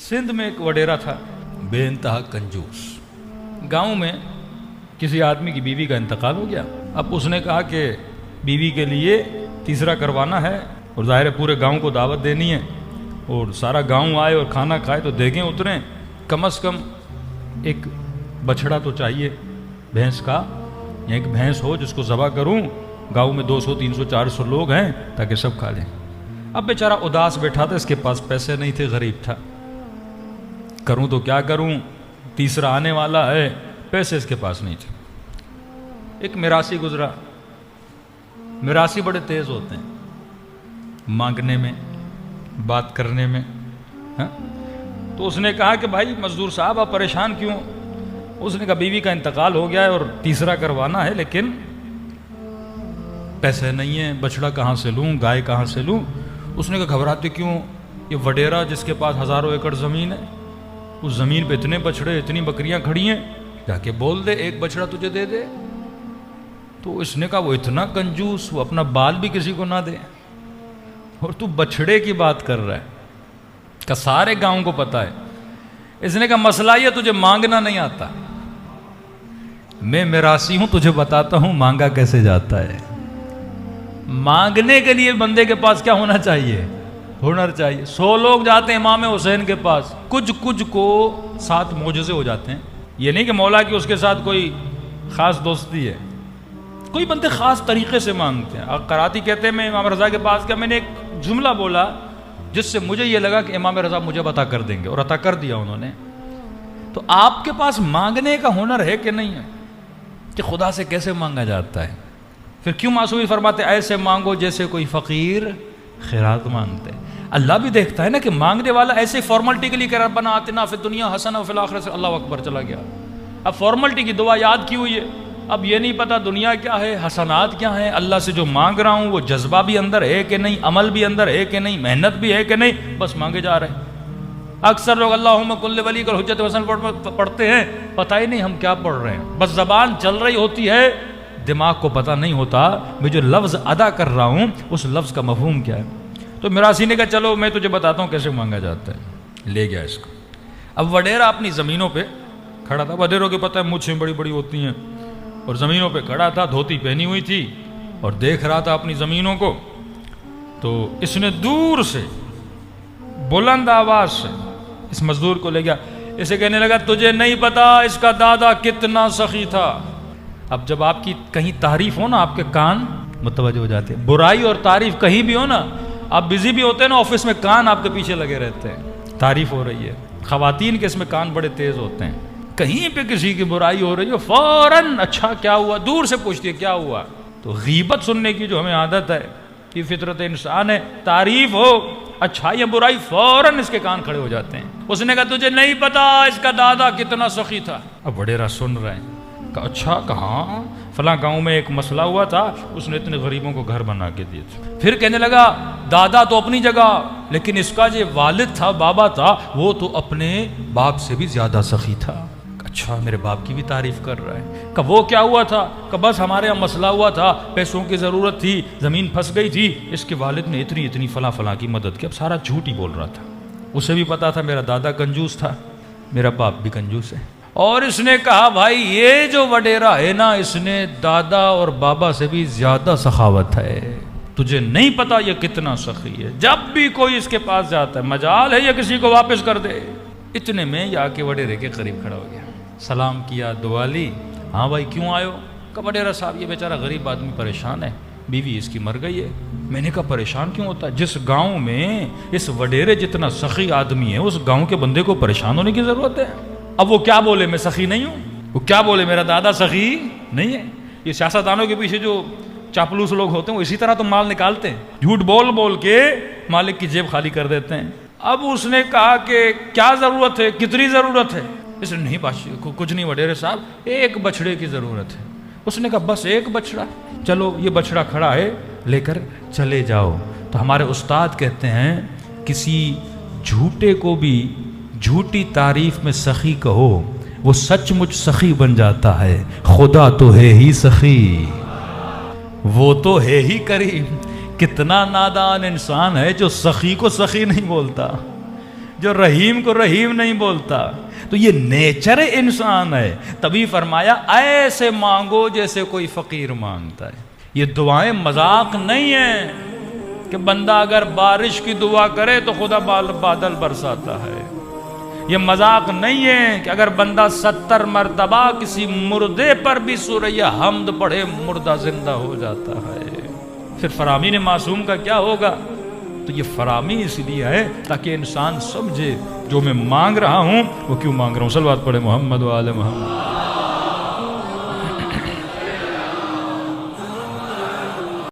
سندھ میں ایک وڈیرا تھا بے انتہا کنجوس. گاؤں میں کسی آدمی کی بیوی کا انتقال ہو گیا. اب اس نے کہا کہ بیوی کے لیے تیسرا کروانا ہے اور ظاہر ہے پورے گاؤں کو دعوت دینی ہے اور سارا گاؤں آئے اور کھانا کھائے تو دیگیں اتریں. کم از کم ایک بچھڑا تو چاہیے بھینس کا, یا ایک بھینس ہو جس کو ذبح کروں. گاؤں میں 200 300 400 لوگ ہیں تاکہ سب کھا لیں. اب بیچارہ اداس بیٹھا تھا, اس کے پاس پیسے نہیں تھے, غریب تھا. کروں تو کیا کروں, تیسرا آنے والا ہے, پیسے اس کے پاس نہیں تھے. ایک میراثی گزرا. میراثی بڑے تیز ہوتے ہیں مانگنے میں, بات کرنے میں. تو اس نے کہا کہ بھائی مزدور صاحب آپ پریشان کیوں؟ اس نے کہا بیوی کا انتقال ہو گیا ہے اور تیسرا کروانا ہے, لیکن پیسے نہیں ہیں, بچڑا کہاں سے لوں, گائے کہاں سے لوں؟ اس نے کہا گھبراتے کیوں, یہ وڈیرا جس کے پاس ہزاروں ایکڑ زمین ہے, اس زمین پہ اتنے بچڑے اتنی بکریاں کھڑی ہیں, جا کے بول دے ایک بچڑا تجھے دے دے. تو اس نے کہا وہ اتنا کنجوس, وہ اپنا بال بھی کسی کو نہ دے اور تو بچڑے کی بات کر رہا ہے, کہ سارے گاؤں کو پتا ہے. اس نے کہا مسئلہ یہ تجھے مانگنا نہیں آتا, میں میراثی ہوں تجھے بتاتا ہوں مانگا کیسے جاتا ہے. مانگنے کے لیے بندے کے پاس کیا ہونا چاہیے؟ ہنر چاہیے. 100 لوگ جاتے ہیں امام حسین کے پاس, کچھ کو 7 معجزے ہو جاتے ہیں. یہ نہیں کہ مولا کی اس کے ساتھ کوئی خاص دوستی ہے, کوئی بندے خاص طریقے سے مانگتے ہیں. قراتی کہتے ہیں میں امام رضا کے پاس گیا, میں نے ایک جملہ بولا جس سے مجھے یہ لگا کہ امام رضا مجھے عطا کر دیں گے, اور عطا کر دیا انہوں نے. تو آپ کے پاس مانگنے کا ہنر ہے کہ نہیں ہے, کہ خدا سے کیسے مانگا جاتا ہے؟ پھر کیوں معصومی فرماتے ایسے مانگو جیسے کوئی فقیر خیرات مانگتے. اللہ بھی دیکھتا ہے نا کہ مانگنے والا ایسے فارملٹی کے لیے کہہ رہا ربنا آتنا فی الدنیا حسنہ وفی الآخرۃ سے اللہ اکبر چلا گیا. اب فارملٹی کی دعا یاد کی ہوئی ہے, اب یہ نہیں پتا دنیا کیا ہے, حسنات کیا ہیں. اللہ سے جو مانگ رہا ہوں وہ جذبہ بھی اندر ہے کہ نہیں, عمل بھی اندر ہے کہ نہیں, محنت بھی ہے کہ نہیں, بس مانگے جا رہے ہیں. اکثر لوگ اللہم کل ولی کل حجت حسن پڑھتے ہیں, پتہ ہی نہیں ہم کیا پڑھ رہے ہیں, بس زبان چل رہی ہوتی ہے, دماغ کو پتہ نہیں ہوتا میں جو لفظ ادا کر رہا ہوں اس لفظ کا مفہوم کیا ہے. تو میراثی نے کہا چلو میں تجھے بتاتا ہوں کیسے مانگا جاتا ہے. لے گیا اس کو. اب وڈیرا اپنی زمینوں پہ کھڑا تھا. وڈیروں کے پتہ ہے مچھیں بڑی بڑی ہوتی ہیں, اور زمینوں پہ کھڑا تھا, دھوتی پہنی ہوئی تھی اور دیکھ رہا تھا اپنی زمینوں کو. تو اس نے دور سے بلند آواز سے اس مزدور کو لے گیا. اسے کہنے لگا تجھے نہیں پتا اس کا دادا کتنا سخی تھا. اب جب آپ کی کہیں تعریف ہو نا, آپ کے کان متوجہ ہو جاتے ہیں. برائی اور تعریف کہیں بھی ہو نا, آپ بزی بھی ہوتے ہیں نا آفس میں, کان آپ کے پیچھے لگے رہتے ہیں. تعریف ہو رہی ہے, خواتین کے اس میں کان بڑے تیز ہوتے ہیں. کہیں پہ کسی کی برائی ہو رہی ہو فوراً اچھا کیا ہوا, دور سے پوچھتی ہے کیا ہوا. تو غیبت سننے کی جو ہمیں عادت ہے, یہ فطرت انسان ہے. تعریف ہو اچھا یا برائی فوراً اس کے کان کھڑے ہو جاتے ہیں. اس نے کہا تجھے نہیں پتا اس کا دادا کتنا سخی تھا. اب وڈیرا سن رہے ہیں, کہا اچھا کہاں, فلاں گاؤں میں ایک مسئلہ ہوا تھا, اس نے اتنے غریبوں کو گھر بنا کے دیے تھے. پھر کہنے لگا دادا تو اپنی جگہ, لیکن اس کا جو والد تھا, بابا تھا, وہ تو اپنے باپ سے بھی زیادہ سخی تھا. اچھا میرے باپ کی بھی تعریف کر رہا ہے. کہ وہ کیا ہوا تھا؟ کہ بس ہمارے یہاں مسئلہ ہوا تھا, پیسوں کی ضرورت تھی, زمین پھنس گئی تھی, اس کے والد نے اتنی فلاں کی مدد کی. اب سارا جھوٹ ہی بول رہا تھا. اسے بھی پتا تھا میرا دادا کنجوس تھا, میرا باپ بھی کنجوس ہے. اور اس نے کہا بھائی یہ جو وڈیرا ہے نا, اس نے دادا اور بابا سے بھی زیادہ سخاوت ہے. تجھے نہیں پتا یہ کتنا سخی ہے. جب بھی کوئی اس کے پاس جاتا ہے مجال ہے یا کسی کو واپس کر دے. اتنے میں یہ آ کے وڈیرے کے قریب کھڑا ہو گیا, سلام کیا, دعا لی. ہاں بھائی کیوں آئے ہو؟ کہ وڈیرا صاحب یہ بیچارہ غریب آدمی پریشان ہے, بیوی اس کی مر گئی ہے. میں نے کہا پریشان کیوں ہوتا ہے؟ جس گاؤں میں اس وڈیرے جتنا سخی آدمی ہے اس گاؤں کے بندے کو پریشان ہونے کی ضرورت ہے. اب وہ کیا بولے میں سخی نہیں ہوں, وہ کیا بولے میرا دادا سخی نہیں ہے. یہ سیاستدانوں کے پیچھے جو چاپلوس لوگ ہوتے ہیں وہ اسی طرح تو مال نکالتے ہیں, جھوٹ بول بول کے مالک کی جیب خالی کر دیتے ہیں. اب اس نے کہا کہ کیا ضرورت ہے, کتنی ضرورت ہے؟ اس نے نہیں بادشاہ کچھ نہیں وڈیرے صاحب, ایک بچڑے کی ضرورت ہے. اس نے کہا بس ایک بچڑا, چلو یہ بچڑا کھڑا ہے لے کر چلے جاؤ. تو ہمارے استاد کہتے ہیں کسی جھوٹے کو بھی جھوٹی تعریف میں سخی کہو, وہ سچ مچ سخی بن جاتا ہے. خدا تو ہے ہی سخی, وہ تو ہے ہی کریم. کتنا نادان انسان ہے جو سخی کو سخی نہیں بولتا. جو رحیم کو رحیم نہیں بولتا. تو یہ نیچر انسان ہے. تبھی فرمایا ایسے مانگو جیسے کوئی فقیر مانگتا ہے. یہ دعائیں مذاق نہیں ہیں کہ بندہ اگر بارش کی دعا کرے تو خدا بادل برساتا ہے. یہ مذاق نہیں ہے کہ اگر بندہ 70 مرتبہ کسی مردے پر بھی سورہ حمد پڑھے مردہ زندہ ہو جاتا ہے. پھر فرامین معصوم کا کیا ہوگا؟ تو یہ فرامی اس لیے ہے تاکہ انسان سمجھے جو میں مانگ رہا ہوں وہ کیوں مانگ رہا ہوں. صلوات پڑھے محمد و آل محمد.